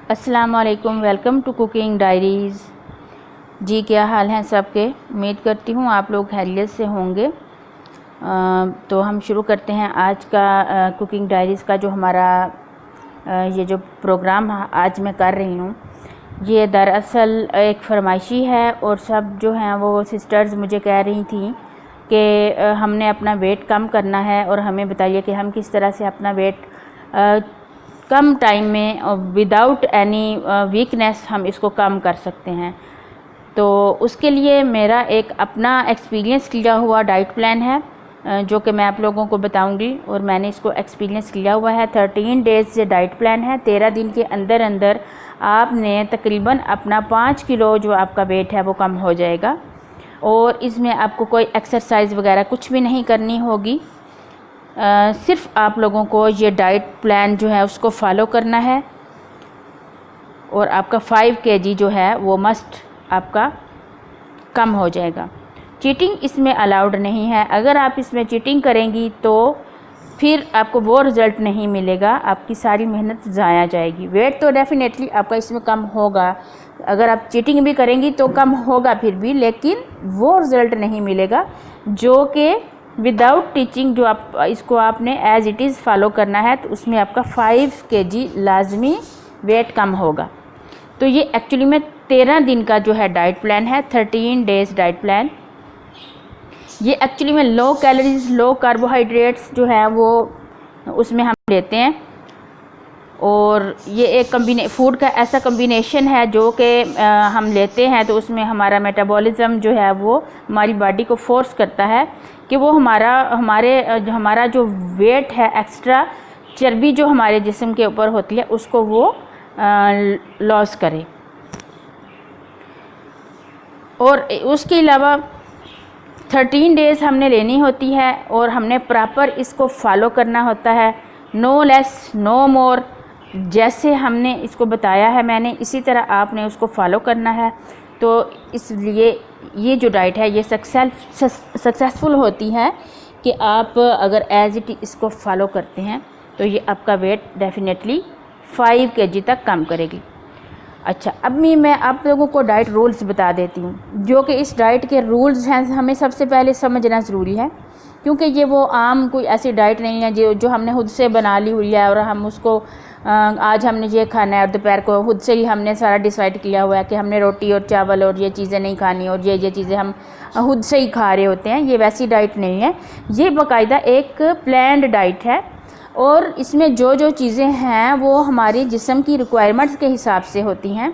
अस्सलाम वालेकुम, welcome to cooking diaries. जी क्या हाल हैं सबके। उम्मीद करती हूँ आप लोग खैरियत से होंगे। तो हम शुरू करते हैं आज का कुकिंग डायरीज़ का जो हमारा ये जो प्रोग्राम आज मैं कर रही हूँ, ये दरअसल एक फरमाइशी है और सब जो हैं वो सिस्टर्स मुझे कह रही थी कि हमने अपना वेट कम करना है और हमें बताइए कि हम किस तरह से अपना वेट कम टाइम में विदाउट एनी वीकनेस हम इसको कम कर सकते हैं। तो उसके लिए मेरा एक अपना एक्सपीरियंस किया हुआ डाइट प्लान है जो कि मैं आप लोगों को बताऊंगी और मैंने इसको एक्सपीरियंस किया हुआ है। 13 डेज़ से डाइट प्लान है। 13 दिन के अंदर अंदर आपने तकरीबन अपना 5 किलो जो आपका वेट है वो कम हो जाएगा और इसमें आपको कोई एक्सरसाइज वगैरह कुछ भी नहीं करनी होगी। सिर्फ आप लोगों को ये डाइट प्लान जो है उसको फॉलो करना है और आपका 5 kg जो है वो मस्ट आपका कम हो जाएगा। चीटिंग इसमें अलाउड नहीं है। अगर आप इसमें चीटिंग करेंगी तो फिर आपको वो रिज़ल्ट नहीं मिलेगा, आपकी सारी मेहनत ज़ाया जाएगी। वेट तो डेफिनेटली आपका इसमें कम होगा, अगर आप चीटिंग भी करेंगी तो कम होगा फिर भी, लेकिन वो रिज़ल्ट नहीं मिलेगा जो कि विदाउट टीचिंग जो आप इसको आपने एज इट इज़ फॉलो करना है तो उसमें आपका 5 kg लाजमी वेट कम होगा। तो ये एक्चुअली में 13 दिन का जो है डाइट प्लान है, 13 डेज़ डाइट प्लान। ये एक्चुअली में लो कैलोरीज लो कार्बोहाइड्रेट्स जो है वो उसमें हम लेते हैं और ये एक फूड का ऐसा कम्बिनेशन है जो कि हम लेते हैं तो उसमें हमारा मेटाबॉलिज्म जो है वो हमारी बॉडी को फोर्स करता है कि वो हमारा जो वेट है, एक्स्ट्रा चर्बी जो हमारे जिस्म के ऊपर होती है उसको वो लॉस करे। और उसके अलावा 13 डेज़ हमने लेनी होती है और हमने प्रॉपर इसको फॉलो करना होता है। नो लेस नो मोर, जैसे हमने इसको बताया है मैंने इसी तरह आपने उसको फॉलो करना है। तो इसलिए ये जो डाइट है ये सक्सेसफुल होती है कि आप अगर एज इट इसको फॉलो करते हैं तो ये आपका वेट डेफिनेटली 5 kg तक कम करेगी। अच्छा, अब मैं आप लोगों को डाइट रूल्स बता देती हूँ जो कि इस डाइट के रूल्स हैं हमें सबसे पहले समझना ज़रूरी है, क्योंकि ये वो आम कोई ऐसी डाइट नहीं है जो हमने खुद से बना ली हुई है और हम उसको आज हमने ये खाना है और दोपहर को खुद से ही हमने सारा डिसाइड किया हुआ है कि हमने रोटी और चावल और ये चीज़ें नहीं खानी और ये चीज़ें हम खुद से ही खा रहे होते हैं। ये वैसी डाइट नहीं है, ये बाकायदा एक प्लान्ड डाइट है और इसमें जो चीज़ें हैं वो हमारे जिस्म की रिक्वायरमेंट्स के हिसाब से होती हैं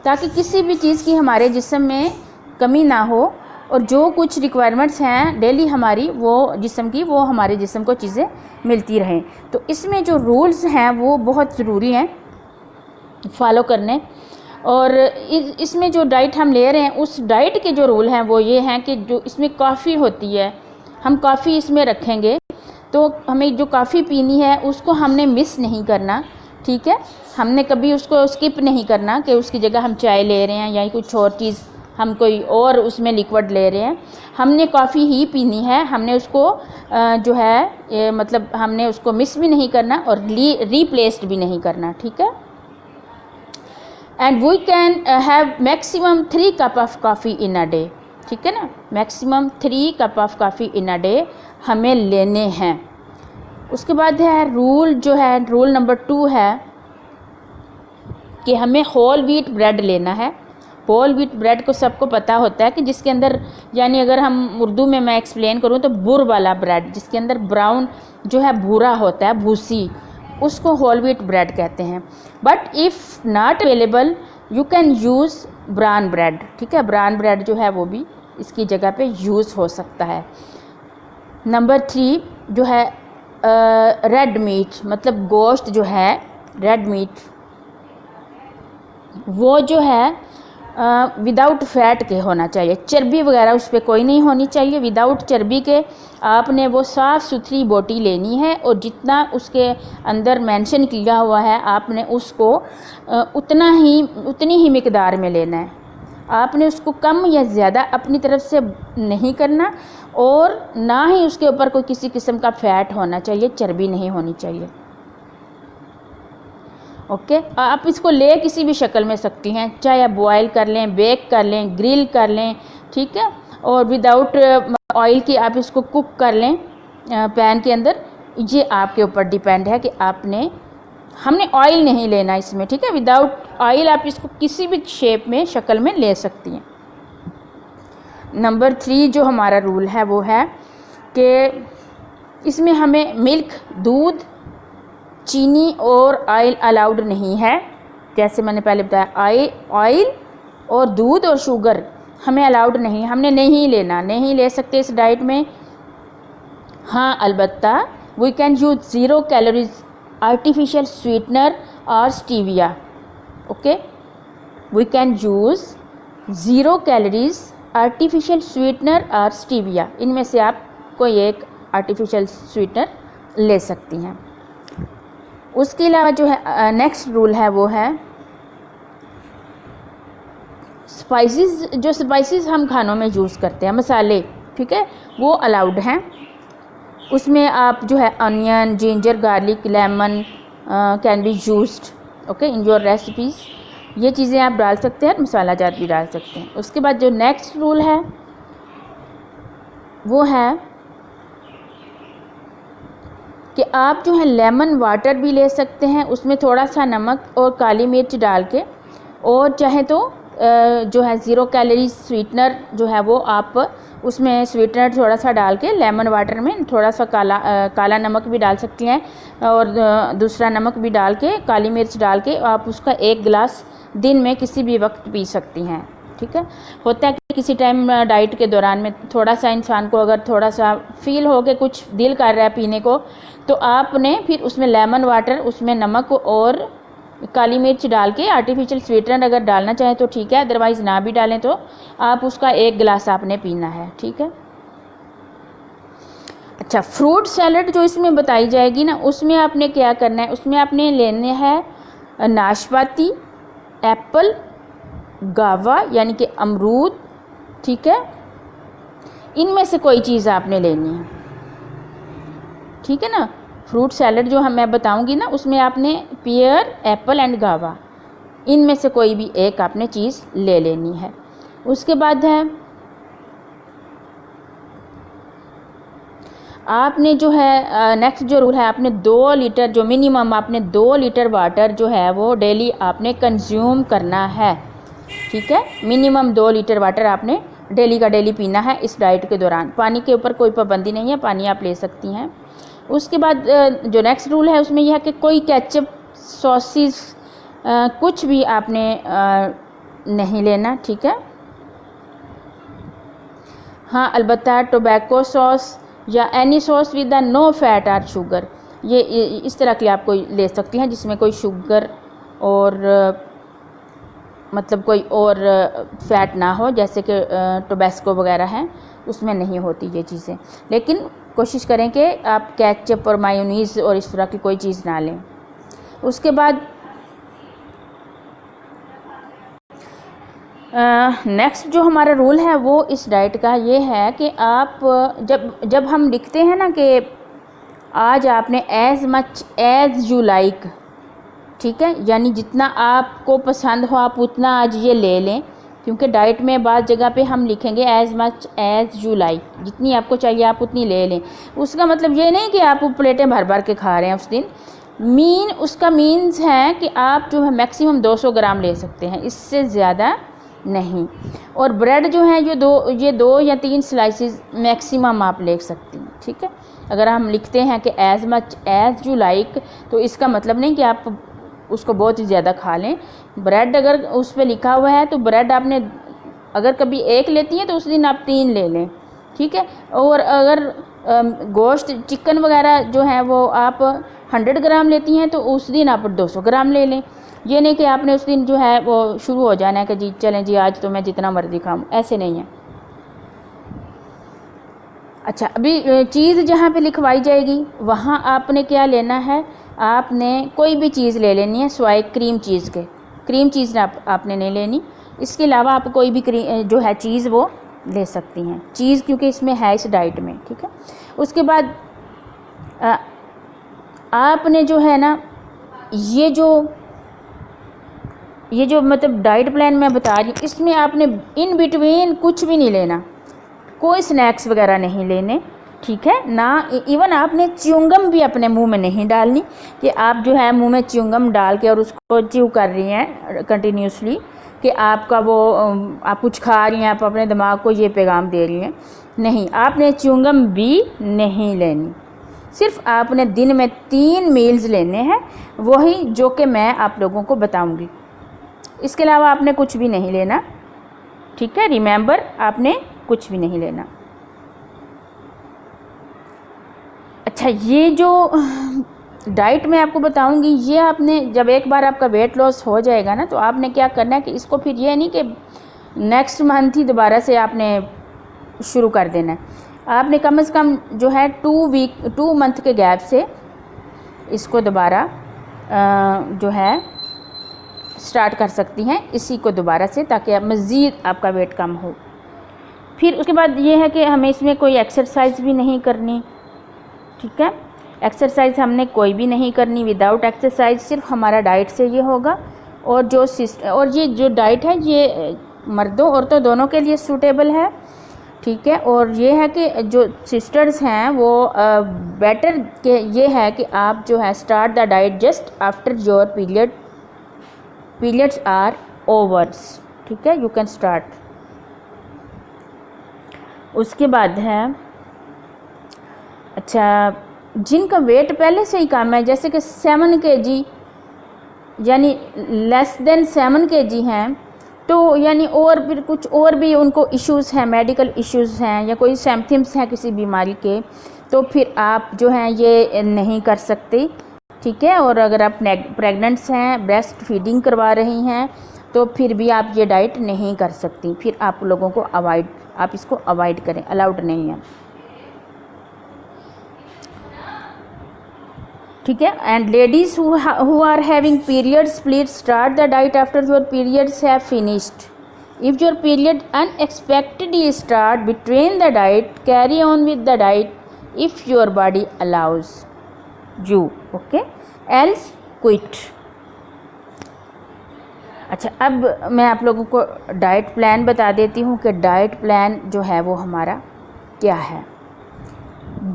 ताकि किसी भी चीज़ की हमारे जिस्म में कमी ना हो और जो कुछ रिक्वायरमेंट्स हैं डेली हमारी वो जिस्म की वो हमारे जिस्म को चीज़ें मिलती रहें। तो इसमें जो रूल्स हैं वो बहुत ज़रूरी हैं फॉलो करने। और इसमें जो डाइट हम ले रहे हैं उस डाइट के जो रूल हैं वो ये हैं कि जो इसमें कॉफ़ी होती है, हम कॉफ़ी इसमें रखेंगे तो हमें जो कॉफ़ी पीनी है उसको हमने मिस नहीं करना, ठीक है। हमने कभी उसको स्किप नहीं करना कि उसकी जगह हम चाय ले रहे हैं या कुछ और चीज़ हम कोई और उसमें लिक्विड ले रहे हैं। हमने कॉफ़ी ही पीनी है, हमने उसको जो है मतलब हमने उसको मिस भी नहीं करना और रिप्लेस्ड भी नहीं करना, ठीक है। And we can have maximum 3 cup of coffee in a day, ठीक है ना। Maximum 3 cup of coffee in a day हमें लेने हैं। उसके बाद है रूल जो है, रूल नंबर 2 है कि हमें होल व्हीट ब्रेड लेना है। होल व्हीट ब्रेड को सबको पता होता है कि जिसके अंदर, यानी अगर हम उर्दू में मैं एक्सप्लेन करूँ तो बुर वाला ब्रेड, जिसके अंदर ब्राउन जो है भूरा होता है, भूसी, उसको होल व्हीट ब्रेड कहते हैं। But if not available you can use brown bread, ठीक है। ब्राउन ब्रेड जो है वो भी इसकी जगह पे यूज़ हो सकता है। नंबर 3 जो है रेड मीट, मतलब गोश्त जो है रेड मीट वो जो है विदाउट फैट के होना चाहिए, चर्बी वगैरह उस पर कोई नहीं होनी चाहिए। विदाउट चर्बी के आपने वो साफ़ सुथरी बोटी लेनी है और जितना उसके अंदर मेंशन किया हुआ है आपने उसको उतनी ही मिकदार में लेना है। आपने उसको कम या ज़्यादा अपनी तरफ से नहीं करना और ना ही उसके ऊपर कोई किसी किस्म का फ़ैट होना चाहिए, चर्बी नहीं होनी चाहिए। ओके। आप इसको ले किसी भी शक्ल में सकती हैं, चाहे आप बॉयल कर लें, बेक कर लें, ग्रिल कर लें, ठीक है, और विदाउट ऑयल की आप इसको कुक कर लें पैन के अंदर। ये आपके ऊपर डिपेंड है कि हमने ऑयल नहीं लेना इसमें, ठीक है। विदाउट ऑयल आप इसको किसी भी शेप में, शक्ल में ले सकती हैं। नंबर 3 जो हमारा रूल है वो है कि इसमें हमें मिल्क, दूध, चीनी और ऑयल अलाउड नहीं है। जैसे मैंने पहले बताया, ऑयल और दूध और शुगर हमें अलाउड नहीं, हमने नहीं लेना, नहीं ले सकते इस डाइट में। हाँ, अलबत्ता we can use 0 calories artificial sweetener और stevia. Okay, we can use 0 calories artificial sweetener और स्टीविया। इनमें से आप कोई एक आर्टिफिशियल स्वीटनर ले सकती हैं। उसके अलावा जो है नेक्स्ट रूल है वो है स्पाइसेस। जो स्पाइसेस हम खानों में यूज़ करते हैं, मसाले, ठीक है, वो अलाउड हैं। उसमें आप जो है onion, ginger, garlic, lemon can be used okay in your recipes. ये चीज़ें आप डाल सकते हैं, मसाला जात भी डाल सकते हैं। उसके बाद जो नेक्स्ट रूल है वो है कि आप जो है लेमन वाटर भी ले सकते हैं, उसमें थोड़ा सा नमक और काली मिर्च डाल के, और चाहे तो जो है 0 कैलोरी स्वीटनर जो है वो आप उसमें स्वीटनर थोड़ा सा डाल के लेमन वाटर में थोड़ा सा काला नमक भी डाल सकती हैं, और दूसरा नमक भी डाल के, काली मिर्च डाल के आप उसका 1 गिलास दिन में किसी भी वक्त पी सकती हैं, ठीक है। होता है कि किसी टाइम डाइट के दौरान में थोड़ा सा इंसान को अगर थोड़ा सा फील हो के कुछ दिल कर रहा है पीने को, तो आपने फिर उसमें लेमन वाटर, उसमें नमक और काली मिर्च डाल के आर्टिफिशियल स्वीटनर अगर डालना चाहें तो ठीक है, अदरवाइज़ ना भी डालें तो आप उसका 1 गिलास आपने पीना है, ठीक है। अच्छा, फ्रूट सैलड जो इसमें बताई जाएगी ना, उसमें आपने क्या करना है, उसमें आपने लेने हैं नाशपाती, एप्पल, गावा यानी कि अमरूद, ठीक है, इनमें से कोई चीज़ आपने लेनी है, ठीक है ना। फ्रूट सैलड जो मैं बताऊंगी ना, उसमें आपने पियर, एप्पल एंड गावा, इनमें से कोई भी एक आपने चीज़ ले लेनी है। उसके बाद है आपने जो है नेक्स्ट जो रूल है, आपने 2 लीटर जो मिनिमम आपने 2 लीटर वाटर जो है वो डेली आपने कंज्यूम करना है, ठीक है। मिनिमम 2 लीटर वाटर आपने डेली का डेली पीना है इस डाइट के दौरान। पानी के ऊपर कोई पाबंदी नहीं है, पानी आप ले सकती हैं। उसके बाद जो नेक्स्ट रूल है उसमें यह है कि कोई केचप, सॉसेस, कुछ भी आपने नहीं लेना, ठीक है। हाँ, अलबत्ता टोबैको सॉस या any sauce with no fat और शुगर, ये इस तरह की आप कोई ले सकती हैं जिसमें कोई शुगर और मतलब कोई और फैट ना हो, जैसे कि टोबैस्को वगैरह हैं, उसमें नहीं होती ये चीज़ें। लेकिन कोशिश करें कि आप केचप और मायोनीज़ और इस तरह की कोई चीज़ ना लें। उसके बाद नेक्स्ट जो हमारा रूल है वो इस डाइट का ये है कि आप जब हम लिखते हैं ना कि आज आपने as much as you like, ठीक है, यानी जितना आपको पसंद हो आप उतना आज ये ले लें, क्योंकि डाइट में बाद जगह पे हम लिखेंगे as much as you like, जितनी आपको चाहिए आप उतनी ले लें। उसका मतलब ये नहीं कि आप प्लेटें भर भर के खा रहे हैं उस दिन। उसका मीन्स है कि आप जो है मैक्सिमम 200 ग्राम ले सकते हैं, इससे ज़्यादा नहीं। और ब्रेड जो है ये 2 या 3 स्लाइसेस मैक्सिमम आप ले सकती हैं, ठीक है। अगर हम लिखते हैं कि as much as you like, तो इसका मतलब नहीं कि आप उसको बहुत ही ज़्यादा खा लें। ब्रेड अगर उस पर लिखा हुआ है तो ब्रेड आपने अगर कभी 1 लेती हैं तो उस दिन आप 3 ले लें, ठीक है। और अगर गोश्त, चिकन वगैरह जो है वो आप 100 ग्राम लेती हैं तो उस दिन आप 200 ग्राम ले लें। ये नहीं कि आपने उस दिन जो है वो शुरू हो जाना है कि जी चलें जी आज तो मैं जितना मर्ज़ी खाऊं, ऐसे नहीं है। अच्छा, अभी चीज़ जहाँ पे लिखवाई जाएगी वहाँ आपने क्या लेना है, आपने कोई भी चीज़ ले लेनी है स्वाय क्रीम चीज़ के। क्रीम चीज़ आपने नहीं लेनी, इसके अलावा आप कोई भी जो है चीज़ वो ले सकती हैं, चीज़ क्योंकि इसमें है इस डाइट में, ठीक है। उसके बाद आपने जो है ना ये जो ये जो मतलब डाइट प्लान मैं बता रही हूँ, इसमें आपने इन बिटवीन कुछ भी नहीं लेना, कोई स्नैक्स वगैरह नहीं लेने, ठीक है ना। इवन आपने च्युइंगम भी अपने मुंह में नहीं डालनी कि आप जो है मुंह में च्युइंगम डाल के और उसको च्यू कर रही हैं कंटिन्यूसली, कि आपका वो आप कुछ खा रही हैं, आप अपने दिमाग को ये पैगाम दे रही हैं। नहीं, आपने च्युइंगम भी नहीं लेनी। सिर्फ आपने दिन में 3 मील्स लेने हैं, वही जो कि मैं आप लोगों को बताऊंगी। इसके अलावा आपने कुछ भी नहीं लेना, ठीक है। रिमेंबर, आपने कुछ भी नहीं लेना। अच्छा, ये जो डाइट मैं आपको बताऊंगी, ये आपने जब एक बार आपका वेट लॉस हो जाएगा ना, तो आपने क्या करना है कि इसको फिर ये नहीं कि नेक्स्ट मंथ ही दोबारा से आपने शुरू कर देना है। आपने कम से कम जो है 2 मंथ के गैप से इसको दोबारा जो है स्टार्ट कर सकती हैं इसी को दोबारा से, ताकि मज़ीद आपका वेट कम हो। फिर उसके बाद ये है कि हमें इसमें कोई एक्सरसाइज भी नहीं करनी, ठीक है। एक्सरसाइज हमने कोई भी नहीं करनी। विदाउट एक्सरसाइज सिर्फ हमारा डाइट से ये होगा। और ये जो डाइट है ये मर्दों औरतों दोनों के लिए सूटेबल है, ठीक है। और ये है कि जो सिस्टर्स हैं वो बेटर के ये है कि आप जो है start the diet just after your periods are overs, ठीक है। You can start. उसके बाद है, अच्छा, जिनका वेट पहले से ही कम है, जैसे कि 7 kg यानी लेस देन 7 kg हैं, तो यानी और फिर कुछ और भी उनको इश्यूज़ हैं, मेडिकल इश्यूज़ हैं या कोई सिम्पटम्स हैं किसी बीमारी के, तो फिर आप जो हैं ये नहीं कर सकते, ठीक है। और अगर आप प्रेग्नेंट्स हैं, ब्रेस्ट फीडिंग करवा रही हैं, तो फिर भी आप ये डाइट नहीं कर सकती। फिर आप लोगों को आप इसको अवॉइड करें, अलाउड नहीं है, ठीक है। And ladies who are having periods please start the diet after your periods have finished. If your period unexpectedly start between the diet, carry on with the diet if your body allows you, okay, else quit. अच्छा, अब मैं आप लोगों को diet plan बता देती हूँ कि डाइट प्लान जो है वो हमारा क्या है।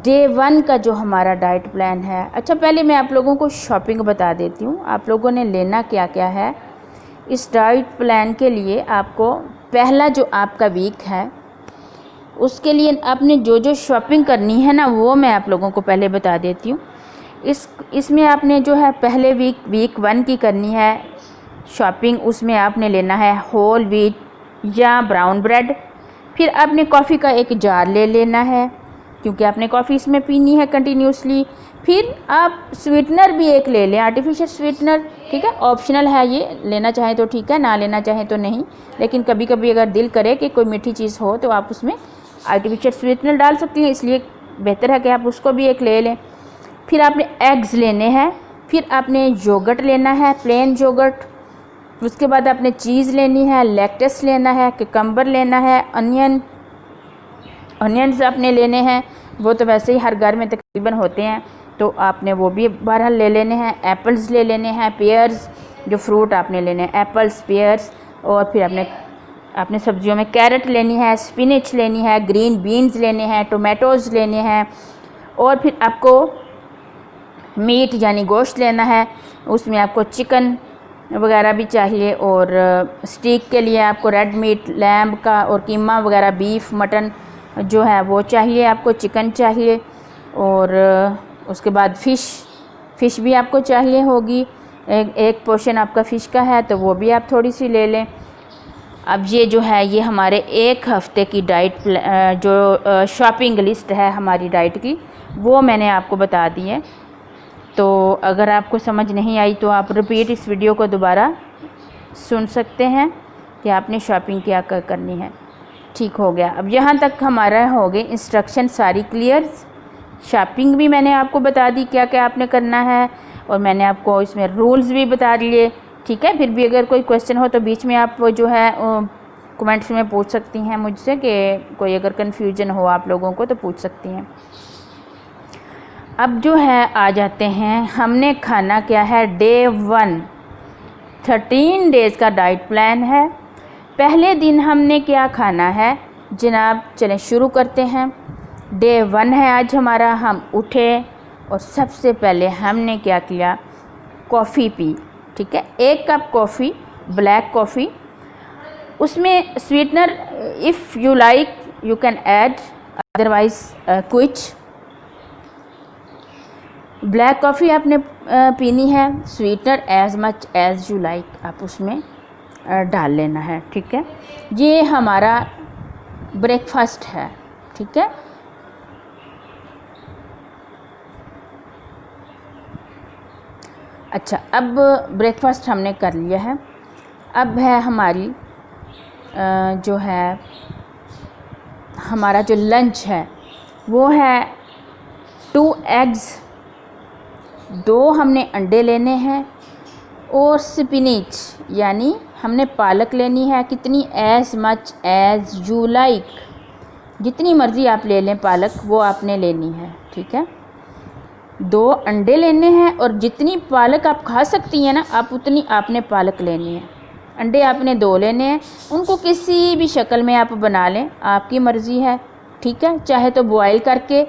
डे 1 का जो हमारा डाइट प्लान है, अच्छा पहले मैं आप लोगों को शॉपिंग बता देती हूँ, आप लोगों ने लेना क्या क्या है। इस डाइट प्लान के लिए आपको पहला जो आपका वीक है उसके लिए आपने जो जो शॉपिंग करनी है ना, वो मैं आप लोगों को पहले बता देती हूँ। इसमें आपने जो है पहले वीक 1 की करनी है शॉपिंग। उसमें आपने लेना है होल व्हीट या ब्राउन ब्रेड। फिर आपने कॉफ़ी का एक जार ले लेना है, क्योंकि आपने कॉफ़ी इसमें पीनी है कंटिन्यूसली। फिर आप स्वीटनर भी एक ले लें, आर्टिफिशियल स्वीटनर, ठीक है, ऑप्शनल है, ये लेना चाहें तो ठीक है, ना लेना चाहें तो नहीं। लेकिन कभी कभी अगर दिल करे कि कोई मीठी चीज़ हो तो आप उसमें आर्टिफिशियल स्वीटनर डाल सकती हैं, इसलिए बेहतर है कि आप उसको भी एक ले लें। फिर आपने एग्स लेने हैं, फिर आपने योगर्ट लेना है, प्लेन योगर्ट। उसके बाद आपने चीज़ लेनी है, लेक्टस लेना है, कुकम्बर लेना है, अनियंस आपने लेने हैं, वो तो वैसे ही हर घर में तकरीबन होते हैं, तो आपने वो भी बहरहाल ले लेने हैं। एप्पल्स ले लेने हैं, पेयर्स, जो फ्रूट आपने लेने हैं, एप्पल्स, पेयर्स। और फिर आपने सब्जियों में कैरेट लेनी है, स्पिनच लेनी है, ग्रीन बीन्स लेने हैं, टोमेटोज़ लेने हैं। और फिर आपको मीट यानी गोश्त लेना है, उसमें आपको चिकन वगैरह भी चाहिए। और स्टीक के लिए आपको रेड मीट, लैम्ब का और कीमा वगैरह, बीफ, मटन जो है वो चाहिए, आपको चिकन चाहिए। और उसके बाद फ़िश भी आपको चाहिए होगी, एक पोर्शन आपका फ़िश का है तो वो भी आप थोड़ी सी ले लें। अब ये जो है ये हमारे 1 हफ़्ते की डाइट जो शॉपिंग लिस्ट है हमारी डाइट की, वो मैंने आपको बता दी है। तो अगर आपको समझ नहीं आई तो आप रिपीट इस वीडियो को दोबारा सुन सकते हैं कि आपने शॉपिंग क्या करनी है। ठीक हो गया। अब यहाँ तक हमारा हो गए इंस्ट्रक्शन सारी क्लियर। शॉपिंग भी मैंने आपको बता दी क्या क्या आपने करना है, और मैंने आपको इसमें रूल्स भी बता दिए, ठीक है। फिर भी अगर कोई क्वेश्चन हो तो बीच में आप जो है कमेंट्स में पूछ सकती हैं मुझसे, कि कोई अगर कन्फ्यूजन हो आप लोगों को तो पूछ सकती हैं। अब जो है आ जाते हैं, हमने खाना क्या है डे 1। 13 डेज़ का डाइट प्लान है। पहले दिन हमने क्या खाना है जनाब, चलें शुरू करते हैं। डे 1 है आज हमारा। हम उठे और सबसे पहले हमने क्या किया, कॉफ़ी पी। ठीक है, 1 कप कॉफ़ी, ब्लैक कॉफ़ी। उसमें sweetener if you like you can add, otherwise क्विच। Black coffee आपने पीनी है, sweetener as much as you like आप उसमें डाल लेना है। ठीक है, ये हमारा ब्रेकफास्ट है। ठीक है, अच्छा, अब ब्रेकफास्ट हमने कर लिया है। अब है हमारी जो है हमारा जो लंच है वो है 2 एग्स, 2 हमने अंडे लेने हैं और स्पिनिच यानी हमने पालक लेनी है। कितनी, as much as you like, जितनी मर्ज़ी आप ले लें पालक, वो आपने लेनी है। ठीक है, 2 अंडे लेने हैं और जितनी पालक आप खा सकती हैं ना, आप उतनी आपने पालक लेनी है। अंडे आपने 2 लेने हैं, उनको किसी भी शक्ल में आप बना लें, आपकी मर्ज़ी है। ठीक है, चाहे तो बॉयल करके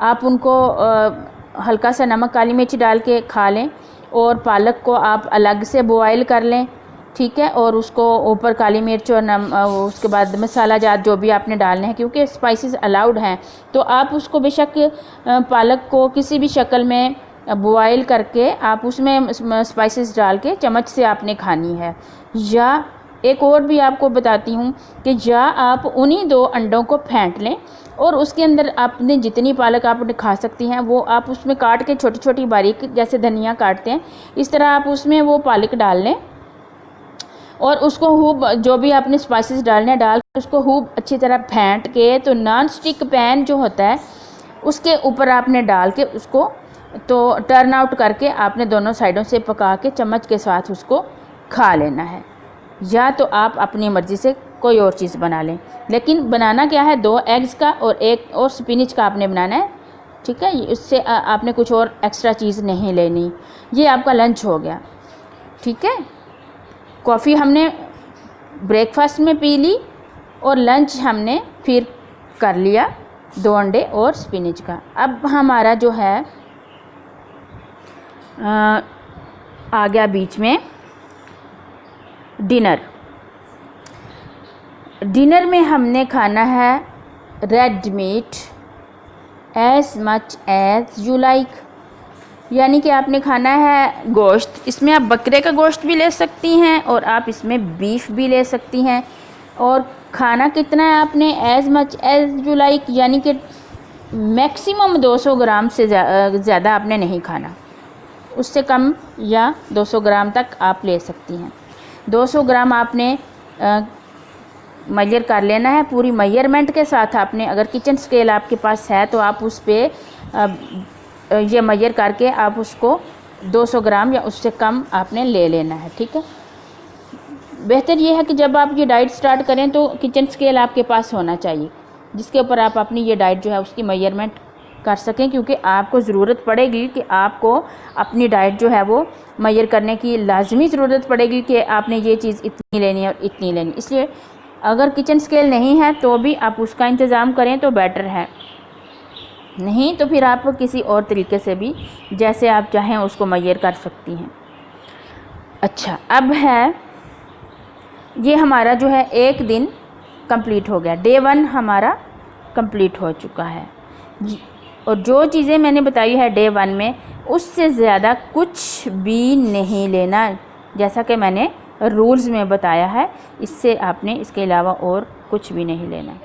आप उनको हल्का सा नमक काली मिर्च डाल के खा लें, और पालक को आप अलग से बॉयल कर लें। ठीक है, और उसको ऊपर काली मिर्च और उसके बाद मसाला जात जो भी आपने डालने हैं, क्योंकि स्पाइसेस अलाउड हैं, तो आप उसको बेशक पालक को किसी भी शक्ल में बॉयल करके आप उसमें स्पाइसेस डाल के चम्मच से आपने खानी है। या एक और भी आपको बताती हूँ कि या आप उन्हीं 2 अंडों को फेंट लें और उसके अंदर आपने जितनी पालक आप खा सकती हैं वो आप उसमें काट के छोटी छोटी बारीक, जैसे धनिया काटते हैं इस तरह आप उसमें वो पालक डाल लें और उसको खूब जो भी आपने स्पाइसेस डालने हैं डाल उसको खूब अच्छी तरह फेंट के, तो नॉन स्टिक पैन जो होता है उसके ऊपर आपने डाल के उसको तो टर्न आउट करके आपने दोनों साइडों से पका के चम्मच के साथ उसको खा लेना है। या तो आप अपनी मर्ज़ी से कोई और चीज़ बना लें, लेकिन बनाना क्या है, 2 एग्स का और 1 और स्पिनिच का आपने बनाना है। ठीक है, इससे आपने कुछ और एक्स्ट्रा चीज़ नहीं लेनी। ये आपका लंच हो गया। ठीक है, कॉफ़ी हमने ब्रेकफास्ट में पी ली और लंच हमने फिर कर लिया 2 अंडे और स्पिनिच का। अब हमारा जो है आ गया बीच में डिनर। डिनर में हमने खाना है red meat as much as you like, यानी कि आपने खाना है गोश्त। इसमें आप बकरे का गोश्त भी ले सकती हैं और आप इसमें बीफ भी ले सकती हैं। और खाना कितना है आपने, as much as you like, यानी कि मैक्सिमम 200 ग्राम से ज़्यादा आपने नहीं खाना, उससे कम या 200 ग्राम तक आप ले सकती हैं। 200 ग्राम आपने मेजर कर लेना है पूरी मेजरमेंट के साथ। आपने अगर किचन स्केल आपके पास है तो आप उस पर ये मेजर करके आप उसको 200 ग्राम या उससे कम आपने ले लेना है। ठीक है, बेहतर ये है कि जब आप ये डाइट स्टार्ट करें तो किचन स्केल आपके पास होना चाहिए जिसके ऊपर आप अपनी ये डाइट जो है उसकी मेजरमेंट कर सकें, क्योंकि आपको ज़रूरत पड़ेगी कि आपको अपनी डाइट जो है वो मेजर करने की लाजमी ज़रूरत पड़ेगी कि आपने ये चीज़ इतनी लेनी है और इतनी लेनी। इसलिए अगर किचन स्केल नहीं है तो भी आप उसका इंतज़ाम करें तो बेटर है, नहीं तो फिर आप किसी और तरीके से भी जैसे आप चाहें उसको मेजर कर सकती हैं। अच्छा, अब है ये हमारा जो है एक दिन कंप्लीट हो गया, डे 1 हमारा कंप्लीट हो चुका है। और जो चीज़ें मैंने बताई है डे 1 में उससे ज़्यादा कुछ भी नहीं लेना, जैसा कि मैंने रूल्स में बताया है। इससे आपने इसके अलावा और कुछ भी नहीं लेना।